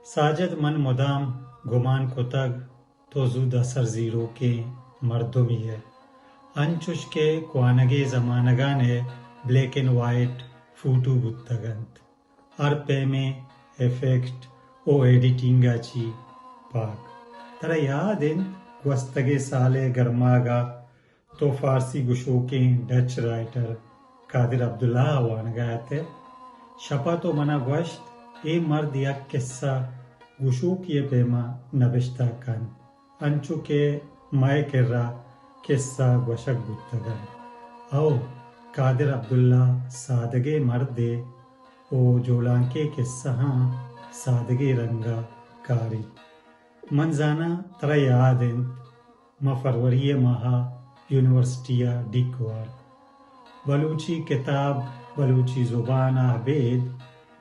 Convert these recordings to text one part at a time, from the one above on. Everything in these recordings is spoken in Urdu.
ساجد من مدام گمان کتگ تو زود اثر زیرو کے مردمی ہے انچوش کے کوانگے زمانگانے بلیک اینڈ وائٹ فوٹو بتگنت ہر پے میں ایفیکٹ او ایڈیٹنگا چی پاک ترا یاد ان گوستگے سالے گرماگا تو فارسی گشوکیں ڈچ رائٹر قادر عبداللہ وانگایتے شپا تو منا گوشت اے مرد یک قصہ گشو کیے پیما نبشتہ کن انچو کے مائے کرا قصہ گوشک گتگن او قادر عبداللہ سادگے مردے او جولان کے قصہ ہاں سادگے رنگا کاری منزانا ترا یاد انت ما فروری ماہا یونیورسٹیا ڈیکوار بلوچی کتاب بلوچی زبان عبید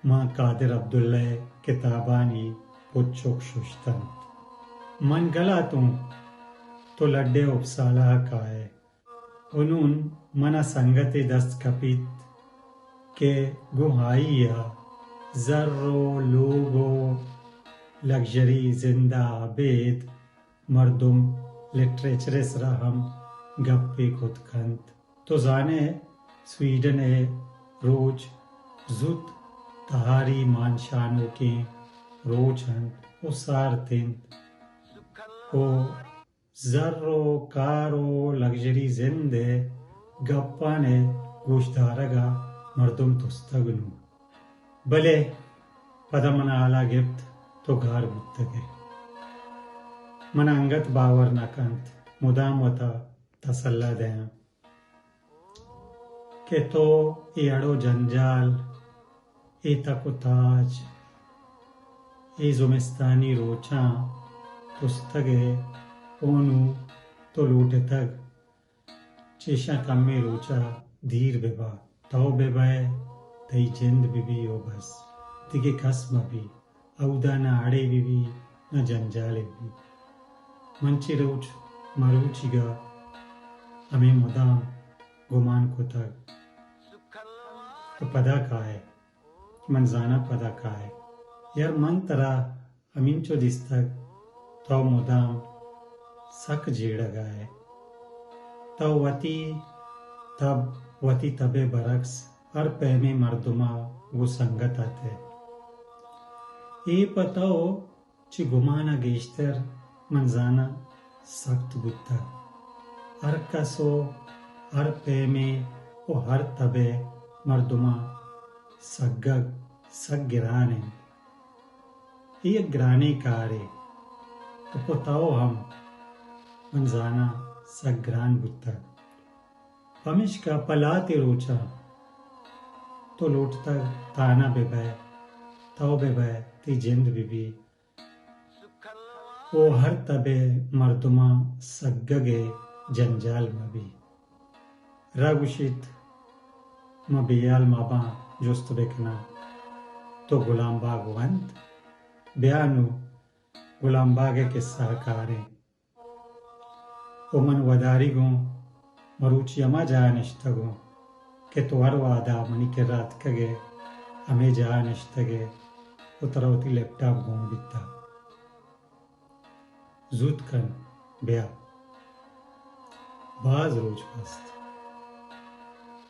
ما قادر عبداللہ کتابانی پچوک ششتن من گلاتوں تو لڈے افسالہ کائے انون منا سنگت دست کپیت کہ گوہائیا زرو لوگو لگژری زندہ عبید مردم لٹریچر سرا ہم گپے کت کھنت تو زانے سویڈن اے روچ زت تہاری مانشانوں کے روچ ہنت او سار تنت او زرو کارو لگژری زندے گپانے گوشدارگا مردم تستگنو بلے پدا منا آلا گپت تو گھار بتگے منا انگت باور نہ کنت مدام وتا تسلہ دیں کہ تو ای اڑو جنجال ای تک و تاج ای زمستانی روچاں تستگے اونو تو لوٹ تگ چیشاں کمی روچا دیر ببا تو ببائے تئی جند بی او بس تیگے کس مبی اودا نہ آڑے بی نہ جنجالے بی منچی روچ مروچی گا ہمیں مدام گمان کو تگ تو پدا کائے منزانا پدا کائے یار من ترا امین چو دستگ تو مدام سک جیڑ گائے تو وتی تب وتی تبے برعکس ہر پہمے مردما وہ سنگت آتے ای پتاو چی گمانا گیشتر منزانا سخت بتا ہر کسو ہر پہمے او ہر تبے مردما سگ گرانے یہ گرانے کارے تو پتاو ہم منزانا سگ گران بتا ہمیش کا پلاتے روچا تو لوٹتا تانا بے بے تو بے بے تی جند بی او ہر تبے مردما سگگے جنجال مبی رگوشت مبیال مابا جست بکنا تو غلام باغ وند بیانو غلام باغے کے سہکارے او من وداری گوں مروچی اما جانشتگوں کہ تو ہر وادا منی کے رات کگے ہمیں جانشتگے او تروتی لیپ ٹاپ گوں بیتا زود کن بیا باز روچ پست